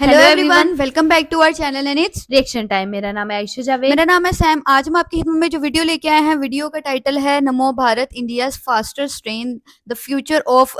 Hello everyone, welcome back to our channel and it's reaction time. मेरा नाम है आयशा जावेद। मेरा नाम है सैम। आज हम आपकी खिदमत में जो वीडियो लेके आए हैं, वीडियो का टाइटल है नमो Bharat India fastest train the future of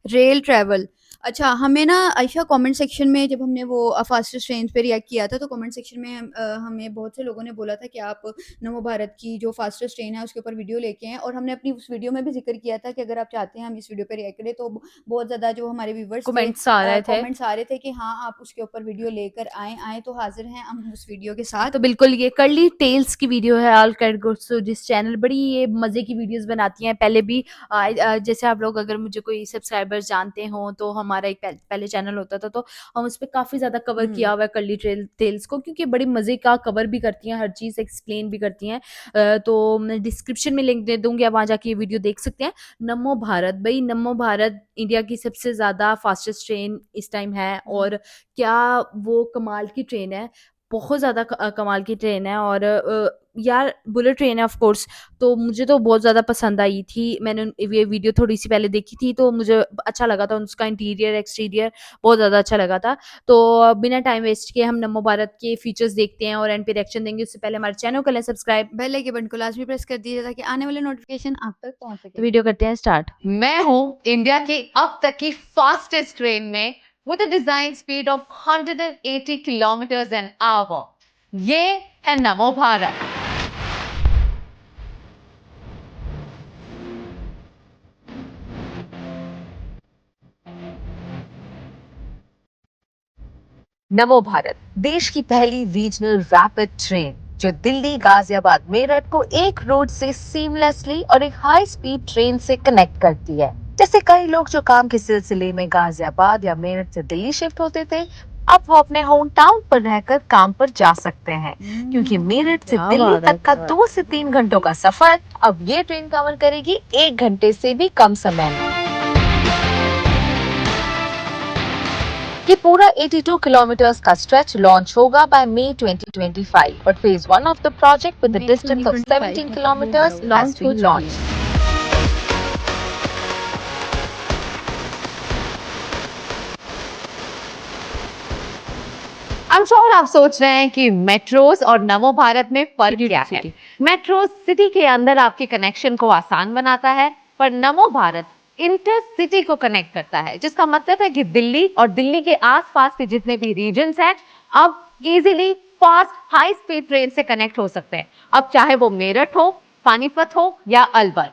rail travel. अच्छा, हमें ना आयशा कमेंट सेक्शन में जब हमने वो फास्टेस्ट ट्रेन पे रिएक्ट किया था तो कमेंट सेक्शन में हमें बहुत से लोगों ने बोला था कि आप नमो भारत की जो फास्टेस्ट ट्रेन है उसके ऊपर वीडियो लेके आएँ, और हमने अपनी उस वीडियो में भी जिक्र किया था कि अगर आप चाहते हैं हम इस वीडियो पे रिएक्ट करें तो बहुत ज़्यादा जो हमारे व्यूवर्स थे कमेंट्स आ रहे थे। कमेंट्स आ रहे थे कि हाँ आप उसके ऊपर वीडियो लेकर आए तो हाजिर हैं हम उस वीडियो के साथ। तो बिल्कुल ये कर्ली टेल्स की वीडियो है। ऑल कैटगोट्स जिस चैनल बड़ी ये मजे की वीडियोस बनाती हैं। पहले भी जैसे आप लोग अगर मुझे कोई सब्सक्राइबर्स जानते हो तो हमारा एक पहले चैनल होता था तो हम उस पर काफी ज्यादा कवर किया हुआ है कर्ली टेल्स को, क्योंकि बड़ी मजे का कवर भी करती हैं, हर चीज एक्सप्लेन भी करती हैं। तो मैं डिस्क्रिप्शन में लिंक दे दूंगी, आप वहां जाके ये वीडियो देख सकते हैं। नमो भारत, भाई नमो भारत इंडिया की सबसे ज्यादा फास्टेस्ट ट्रेन इस टाइम है। और क्या वो कमाल की ट्रेन है, बहुत ज़्यादा कमाल की ट्रेन है। और यार बुलेट ट्रेन है ऑफ कोर्स, तो मुझे तो बहुत ज़्यादा पसंद आई थी। मैंने ये वीडियो थोड़ी सी पहले देखी थी तो मुझे अच्छा लगा था, उसका इंटीरियर एक्सटीरियर बहुत ज़्यादा अच्छा लगा था। तो बिना टाइम वेस्ट किए हम नमो भारत के फीचर्स देखते हैं और एंड पे रिएक्शन देंगे। उससे पहले हमारे चैनल को लें सब्सक्राइब, बेल के बटन को लाजमी प्रेस कर दीजिए ताकि आने वाले नोटिफिकेशन आप तक पहुंच तो सके। वीडियो करते हैं स्टार्ट। मैं हूं इंडिया की अब तक की फास्टेस्ट ट्रेन में with a design speed of 180 kilometres an hour. ये है नमो भारत। नमो भारत देश की पहली रीजनल रैपिड ट्रेन जो दिल्ली, गाजियाबाद, मेरठ को एक रूट से सीमलेसली और एक हाई स्पीड ट्रेन से कनेक्ट करती है। जैसे कई लोग जो काम के सिलसिले में गाजियाबाद या मेरठ से दिल्ली शिफ्ट होते थे, अब वो अपने होम टाउन पर रहकर काम पर जा सकते हैं, क्योंकि मेरठ से दिल्ली तक का 2 से 3 घंटों का सफर अब ये ट्रेन कवर करेगी 1 घंटे से भी कम समय में। ये पूरा 82 किलोमीटर्स का स्ट्रेच लॉन्च होगा bye May 2025, but phase 1 of the project with a May distance of 17 kilometers has been launched. I'm sure आप सोच रहे हैं कि मेट्रोस और नमो भारत में फर्क क्या है। मेट्रो सिटी के अंदर आपके कनेक्शन को आसान बनाता है, पर नमो भारत इंटर सिटी को कनेक्ट करता है, जिसका मतलब है कि दिल्ली और दिल्ली के आसपास के जितने भी रीजन्स हैं अब easily fast high speed train से कनेक्ट हो सकते हैं। अब चाहे वो मेरठ हो, पानीपत हो या Alwar.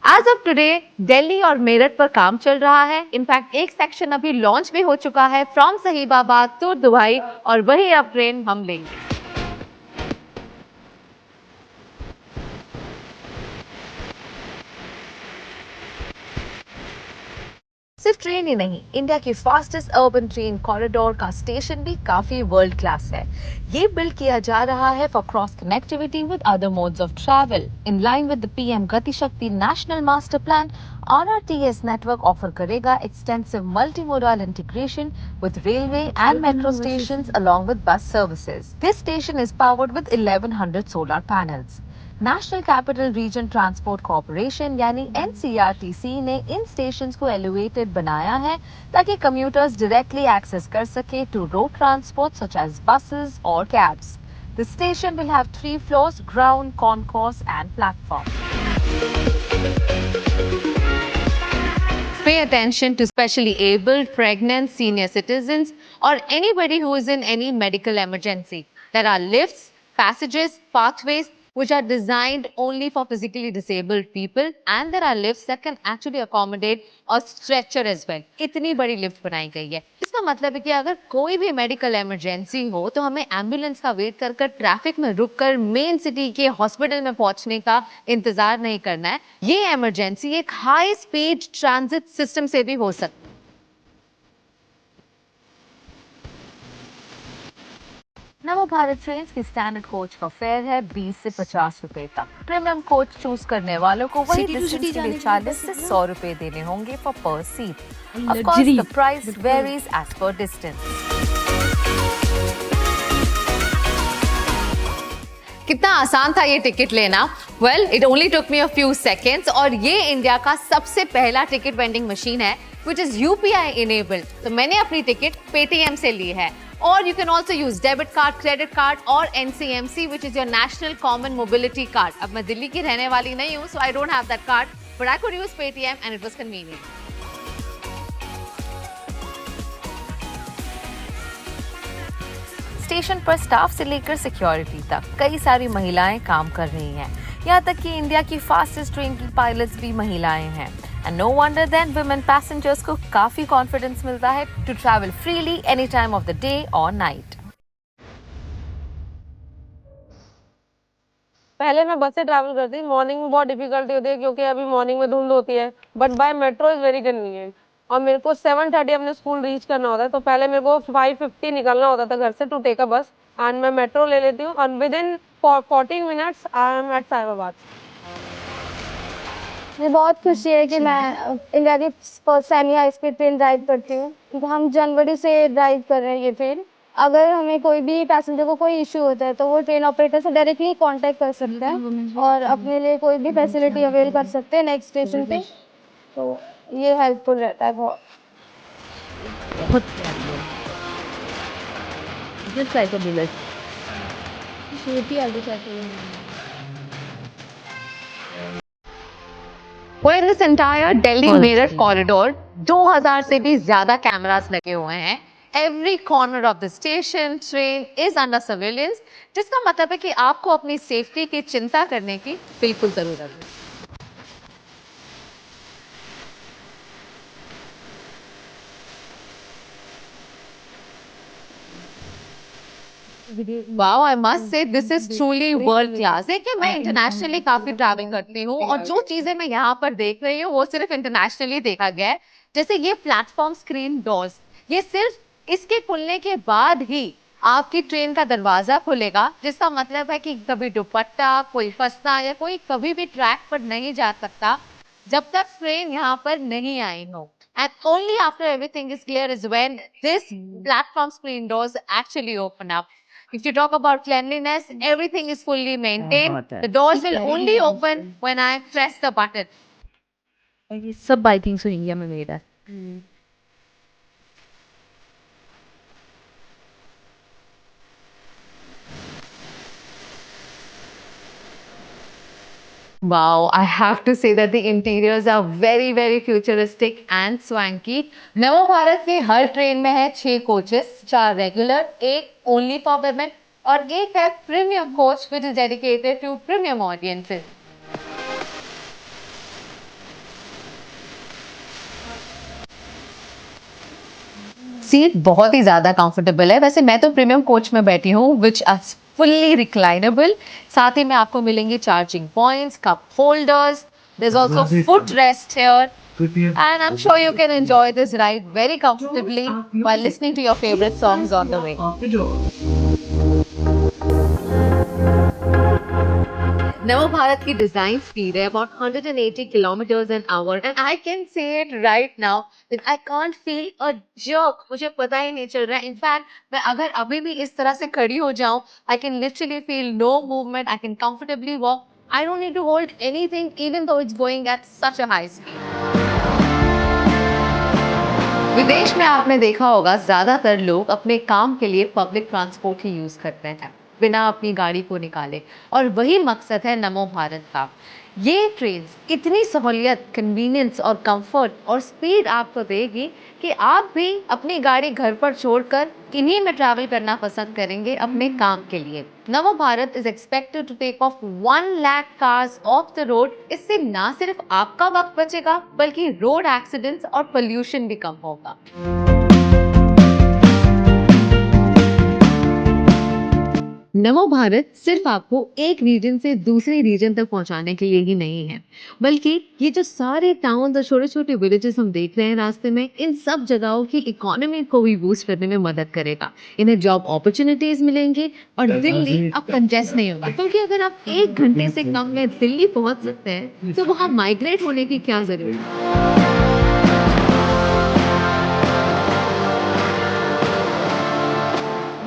As of today Delhi और मेरठ पर काम चल रहा है। इनफैक्ट एक सेक्शन अभी लॉन्च भी हो चुका है फ्रॉम सहीबाबाद टू दुबई, और वही अब ट्रेन हम लेंगे। सिर्फ ट्रेन ही नहीं, इंडिया की फास्टेस्ट अर्बन ट्रेन कॉरिडोर का स्टेशन भी काफी वर्ल्ड क्लास है। ये बिल्ड किया जा रहा है for cross connectivity with other modes of travel. In line with the PM गति शक्ति national master plan, RRTS network offer करेगा extensive multimodal integration with railway and metro stations along with bus services. This station is powered with 1100 solar panels. National capital region transport corporation यानी NCRTC ने इन stations को elevated बनाया है ताकि commuters directly access कर सके to road transport such as buses और cabs. The station will have 3 floors: ground, concourse and platform. Pay attention to specially abled, pregnant, senior citizens, or anybody who is in any medical emergency. There are lifts, passages, pathways which are designed only for physically disabled people, and there are lifts that can actually accommodate a stretcher as well. इतनी बड़ी lift बनाई गई है। इसका मतलब है कि अगर कोई भी मेडिकल इमरजेंसी हो तो हमें एम्बुलेंस का वेट कर ट्रैफिक में रुककर मेन सिटी के हॉस्पिटल में पहुंचने का इंतजार नहीं करना है। ये इमरजेंसी एक हाई स्पीड ट्रांजिट सिस्टम से भी हो सकती है। नमो भारत ट्रेन की स्टैंडर्ड कोच का फेयर है 20 से 50 रुपए तक। प्रीमियम कोच चूज करने वालों को वही City to डिस्टेंस city के लिए जाने के लिए 40 से 100 रुपए देने होंगे फॉर पर seat. Of course, the price varies as per distance. कितना आसान था ये टिकट लेना। Well, it only took me a few seconds और ये इंडिया का सबसे पहला टिकट वेंडिंग मशीन है विच इज UPI इनेबल्ड। तो मैंने अपनी टिकट पेटीएम से ली है। और you can also use debit card, credit card और NCMC which is your national common mobility card. अब मैं दिल्ली की रहने वाली नहीं हूँ, so I don't have that card, but I could use Paytm and it was convenient. Station पर staff से लेकर सिक्योरिटी तक कई सारी महिलाएं काम कर रही हैं। यहाँ तक कि इंडिया की फास्टेस्ट ट्रेन की पायलट्स भी महिलाएं हैं। And no wonder then women passengers को काफी कॉन्फिडेंस मिलता है to travel freely any time of the day और नाइट। पहले मैं बस से ट्रैवल करती थी, मॉर्निंग में बहुत डिफिकल्टी होती है क्योंकि अभी मॉर्निंग में धुंध होती है, but by metro is very convenient. और मेरे को 7:30 अपने स्कूल रीच करना होता है, तो पहले मेरे को 5:50 निकलना होता था घर से टू टेक अ बस, एंड मैं मेट्रो ले लेती हूँ और within 14 minutes I am at Sahibabad. मुझे बहुत खुशी है कि मैं इंडिया की first semi high speed train drive करती हूँ। हम जनवरी से ड्राइव कर रहे हैं ये ट्रेन। अगर हमें कोई भी पैसेंजर को कोई इशू होता है तो वो ट्रेन ऑपरेटर से डायरेक्टली कांटेक्ट कर सकते हैं और अपने लिए कोई भी फैसिलिटी अवेल कर सकते हैं नेक्स्ट स्टेशन पे। तो ये हेल्पफुल रहता है बहुत। Well, in this entire Delhi Mirror corridor, 2000 से भी ज्यादा कैमरास लगे हुए हैं। Every corner of the station, train is under surveillance, जिसका मतलब है कि आपको अपनी सेफ्टी की चिंता करने की बिल्कुल जरूरत है। Wow, I must say this is truly world class। देखिए, मैं इंटरनेशनली काफी ट्रैवल करती हूँ और जो चीजें मैं यहाँ पर देख रही हूँ वो सिर्फ इंटरनेशनली देखा गया है। जैसे ये प्लेटफॉर्म स्क्रीन डोर्स, ये सिर्फ इसके खुलने के बाद ही आपकी ट्रेन का दरवाजा खुलेगा, जिसका मतलब है कि कभी दुपट्टा, कोई फंसना या कोई कभी भी ट्रैक पर नहीं जा सकता जब तक ट्रेन यहाँ पर नहीं आई हो। And only after everything is clear is when this platform screen doors actually open up. If you talk about cleanliness, everything is fully maintained. The doors will only open when I press the button. ये सब I think so India में made है। Wow, I have to say that the interiors are very, very futuristic and swanky. नवो भारत की हर train में है 6 coaches, 4 regular, एक only for women और एक है premium coach which is dedicated to premium audiences. Seat बहुत ही ज़्यादा कंफर्टेबल है। वैसे मैं तो प्रीमियम कोच में बैठी हूँ विच आर फुल्ली रिक्लाइनेबल। साथ ही में आपको मिलेंगे charging points, cup holders, there is also foot rest here and I'm sure you can enjoy this ride very comfortably while listening to your favorite songs on the way. नवो भारत की design speed है about 180 kilometers an hour and I can say it right now that I can't feel a jerk। मुझे पता ही नहीं चल रहा है। In fact मैं अगर अभी भी इस तरह से खड़ी हो जाऊं, I can literally feel no movement, I can comfortably walk, I don't need to hold anything even though it's going at such a high speed। विदेश में आपने देखा होगा ज्यादातर लोग अपने काम के लिए पब्लिक ट्रांसपोर्ट ही यूज करते हैं बिना अपनी गाड़ी को निकाले, और वही मकसद है नमो भारत का। ये ट्रेन इतनी सहूलियत, कन्वीनियंस और कंफर्ट और स्पीड आपको देगी कि आप भी अपनी गाड़ी घर पर छोड़कर इन्हीं में ट्रैवल करना पसंद करेंगे अपने काम के लिए। Namo Bharat is expected to take off 1 lakh cars off the road. इससे ना सिर्फ आपका वक्त बचेगा बल्कि रोड एक्सीडेंट्स और पोल्यूशन भी कम होगा। नमो भारत सिर्फ आपको एक रीजन से दूसरे रीजन तक पहुंचाने के लिए ही नहीं है, बल्कि ये जो सारे टाउन और छोटे छोटे विलेजेस हम देख रहे हैं रास्ते में, इन सब जगहों की इकोनॉमी को भी बूस्ट करने में मदद करेगा। इन्हें जॉब अपॉर्चुनिटीज मिलेंगी और दिल्ली अब कंजेस्ट नहीं होगा, क्योंकि अगर आप 1 घंटे से कम में दिल्ली पहुंच सकते हैं तो वहाँ माइग्रेट होने की क्या जरूरत है।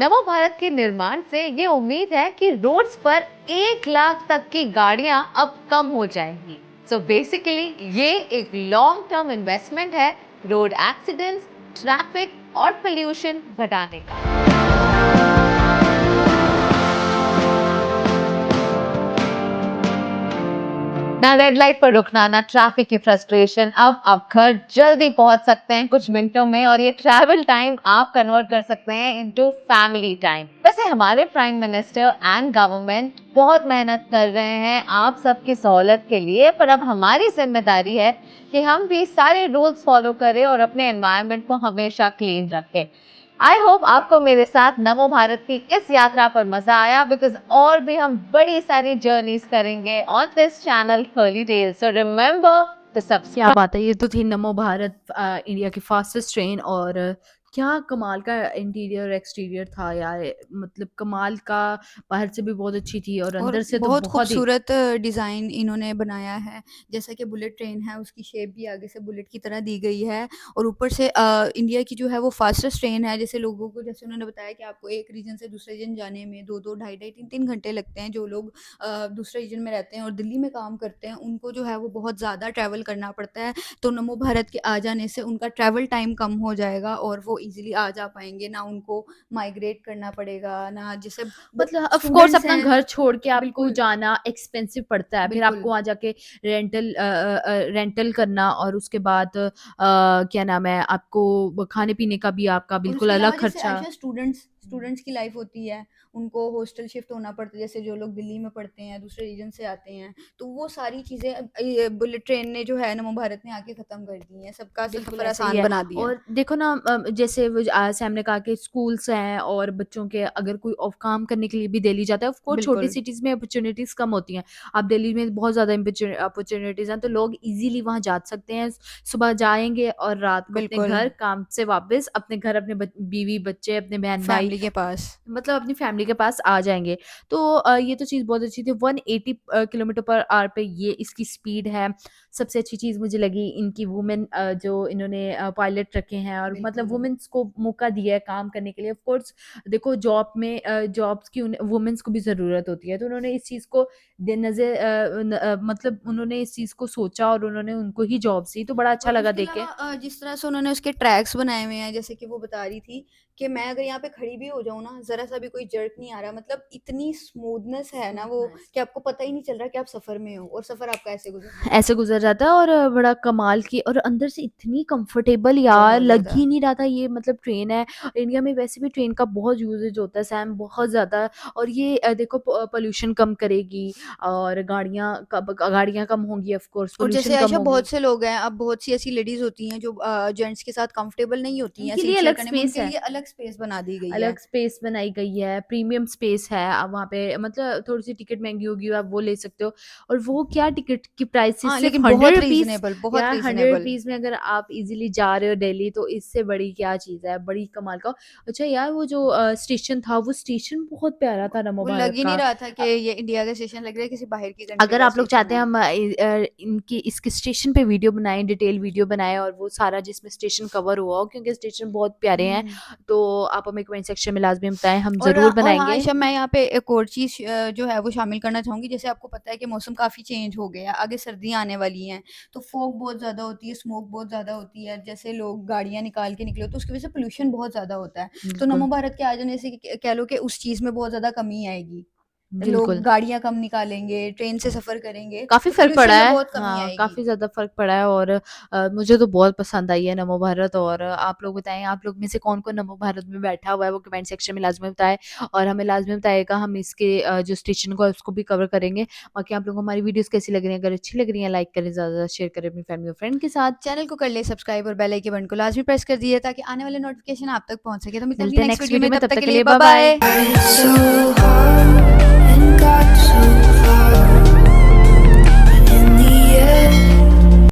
नमो भारत के निर्माण से ये उम्मीद है कि रोड्स पर 1 लाख तक की गाड़ियां अब कम हो जाएंगी। सो बेसिकली ये एक लॉन्ग टर्म इन्वेस्टमेंट है रोड एक्सीडेंट्स, ट्रैफिक और पोल्यूशन घटाने का। ना रेड लाइट पर रुकना, ना ट्रैफिक की फ्रस्ट्रेशन। अब आप घर जल्दी पहुंच सकते हैं कुछ मिनटों में, और ये ट्रैवल टाइम आप कन्वर्ट कर सकते हैं इनटू फैमिली टाइम। वैसे हमारे प्राइम मिनिस्टर एंड गवर्नमेंट बहुत मेहनत कर रहे हैं आप सबकी सहूलत के लिए, पर अब हमारी जिम्मेदारी है कि हम भी सारे रूल्स फॉलो करें और अपने एनवायरनमेंट को हमेशा क्लीन रखें। आई होप आपको मेरे साथ नमो भारत की इस यात्रा पर मजा आया, बिकॉज और भी हम बड़ी सारी जर्नीज करेंगे on this channel Curly Tales. So remember the क्या सब्सक्राइब। बात है! ये तो थी नमो भारत, इंडिया की फास्टेस्ट ट्रेन। और क्या कमाल का इंटीरियर और एक्सटीरियर था यार, मतलब कमाल का। बाहर से भी बहुत अच्छी थी और और अंदर से तो बहुत बहुत ही खूबसूरत डिज़ाइन इन्होंने बनाया है। जैसा कि बुलेट ट्रेन है, उसकी शेप भी आगे से बुलेट की तरह दी गई है, और ऊपर से इंडिया की जो है वो फास्टेस्ट ट्रेन है। जैसे लोगों को, जैसे उन्होंने बताया कि आपको एक रीजन से दूसरे रीजन जाने में 2-2, ढाई-ढाई, 3-3 घंटे लगते हैं। जो लोग दूसरे रीजन में रहते हैं और दिल्ली में काम करते हैं, उनको जो है वो बहुत ज़्यादा ट्रैवल करना पड़ता है। तो नमो भारत के आ जाने से उनका ट्रैवल टाइम कम हो जाएगा और वो ईज़िली आ जा पाएँगे। ना उनको माइग्रेट करना पड़ेगा, ना जैसे मतलब ऑफ कोर्स स्टूडेंट्स अपना हैं। घर छोड़ के आपको बिल्कुल, जाना एक्सपेंसिव पड़ता है, फिर बिल्कुल। आपको वहाँ जाके रेंटल करना, और उसके बाद क्या नाम है, आपको खाने-पीने का भी आपका और बिल्कुल उसके अलावा अलग जैसे खर्चा। आयशा स्टूडेंट्स की लाइफ होती है, उनको हॉस्टल शिफ्ट होना पड़ता है। जैसे जो लोग दिल्ली में पढ़ते हैं, दूसरे रीजन से आते हैं, तो वो सारी चीज़ें ये बुलेट ट्रेन ने जो है नमो भारत ने आके ख़त्म कर दी हैं। सबका बिल्कुल सफ़र ऐसा ही आसान है। बना दिया है। और देखो ना, जैसे वो सैम ने कहा कि स्कूल्स हैं और बच्चों के अगर कोई ऑफ काम करने के लिए भी दिल्ली जाता है, ऑफ कोर्स छोटी बिल्कुल, सिटीज़ में अपॉर्चुनिटीज़ कम होती हैं। अब दिल्ली में बहुत ज़्यादा अपॉर्चुनिटीज़ हैं, तो लोग इजीली वहाँ जा सकते हैं। सुबह जाएंगे और रात को अपने बिल्कुल, घर, काम से वापस अपने घर, अपने बीवी बच्चे, अपने बहन भाई, फैमिली के पास। मतलब अपनी फैमिली के पास आ जाएँगे। तो ये तो चीज़ बहुत अच्छी थी। 180 किलोमीटर पर आवर पे ये इसकी स्पीड है। सबसे अच्छी चीज़ मुझे लगी इनकी वुमेन, जो इन्होंने पायलट रखे हैं, और मतलब बिल्कुल। वुमेन्स को मौका दिया है काम करने के लिए। ऑफ कोर्स देखो, जॉब में जॉब्स की वुमेन्स को भी ज़रूरत होती है, तो उन्होंने इस चीज़ को मतलब उन्होंने इस चीज़ को सोचा और उन्होंने उनको ही जॉब दी, तो बड़ा अच्छा और लगा उसके देख के। अलावा जिस तरह से उन्होंने उसके ट्रैक्स बनाए हुए हैं, जैसे कि वो बता रही थी कि मैं अगर यहाँ पे खड़ी भी हो जाऊँ ना, ज़रा सा भी कोई जर्क नहीं आ रहा। मतलब इतनी स्मूथनेस है ना वो, कि आपको पता ही नहीं चल रहा कि आप सफ़र में हो और सफ़र आपका ऐसे गुजर रहा है। ऐसे गुज़र जाता है, और बड़ा कमाल की, और अंदर से इतनी कंफर्टेबल यार, बहुत लग ज़्यादा। ही नहीं रहा था ये मतलब ट्रेन है। इंडिया में वैसे भी ट्रेन का बहुत यूज़ेज होता है सैम, बहुत ज़्यादा। और ये देखो पोल्यूशन कम करेगी, और गाड़ियाँ कम होंगी, ऑफ कोर्स और जैसे पोल्यूशन कम आयशा होगी। बहुत से लोग हैं, अब बहुत सी ऐसी लेडीज़ होती हैं जो जेंट्स के साथ कंफर्टेबल नहीं होती हैं उनके लिए सीट शेयर अलग करने में, स्पेस उनके है। लिए अलग स्पेस बना दी गई है। अलग स्पेस बनाई गई है, प्रीमियम स्पेस है। अब वहाँ पे मतलब थोड़ी-सी टिकट महँगी होगी, आप वो ले सकते हो। और वो क्या टिकट की प्राइसेज़ हाँ, सिर्फ़ लेकिन 100 बहुत रुपीज़। रीज़नेबल, बहुत यार 100 रीज़नेबल। रुपीज़ में अगर आप इज़िली जा रहे हो दिल्ली, तो इससे बड़ी क्या चीज़ है, बड़ी कमाल का। अच्छा यार, वो जो स्टेशन था, वो स्टेशन बहुत प्यारा था नमो वो लग भारत ही नहीं का। रहा था कि ये इंडिया का स्टेशन, लग रहा है किसी बाहर की कंट्री अगर का आप लोग स्टेशन चाहते हैं है। हम इनकी इसके स्टेशन पे वीडियो बनाएँ, डिटेल वीडियो बनाएँ, और वो सारा जिसमें स्टेशन कवर हुआ हो, क्योंकि स्टेशन बहुत प्यारे हैं, हुँ। तो आप हमें कमेंट सेक्शन में लाज़मी बताएँ, हम ज़रूर और हाँ, बनाएँगे। आयशा, मैं यहाँ पे एक और चीज़ जो है वो शामिल करना चाहूँगी। जैसे आपको पता है कि मौसम काफ़ी चेंज हो गया है, आगे सर्दियाँ आने वाली हैं, तो फॉग बहुत ज़्यादा होती है, स्मोक बहुत ज़्यादा होती है। जैसे लोग गाड़ियाँ निकाल के निकले, तो उसकी वजह से पोल्यूशन बहुत ज़्यादा होता है। तो बिल्कुल, नमो भारत के आ जाने से कह लो कि उस चीज़ में बहुत ज़्यादा कमी आएगी। लोग बिल्कुल। गाड़ियाँ कम निकालेंगे, ट्रेन से सफ़र करेंगे, काफ़ी तो फ़र्क पड़ा पोल्यूशन में है। बहुत कमी हाँ, आएगी। काफ़ी ज़्यादा फ़र्क पड़ा है, और मुझे तो बहुत पसंद आई है नमो भारत। और आप लोग बताएँ, आप लोग में से कौन-कौन नमो भारत में बैठा हुआ है, वो कमेंट सेक्शन में लाज़मी बताएँ, और हमें लाज़मी बताइएगा, हम इसके जो स्टेशन को है उसको भी कवर करेंगे। बाकी आप लोगों को हमारी वीडियोज़ कैसी लग रही हैं? अगर अच्छी लग रही हैं, लाइक करें, ज़्यादा से ज़्यादा शेयर करें अपनी फैमिली और फ्रेंड के साथ। चैनल को कर ले सब्सक्राइब और बेल आइकन बटन को लाज़मी प्रेस कर दिए ताकि आने वाले नोटिफ़िकेशन आप तक पहुँच सके। तो मिलते हैं मिलते अगली हैं नेक्स्ट नेक्स्ट वीडियो वीडियो में, में, तब तब तक तक के के लिए लिए बाय बाय-बाय। बाय।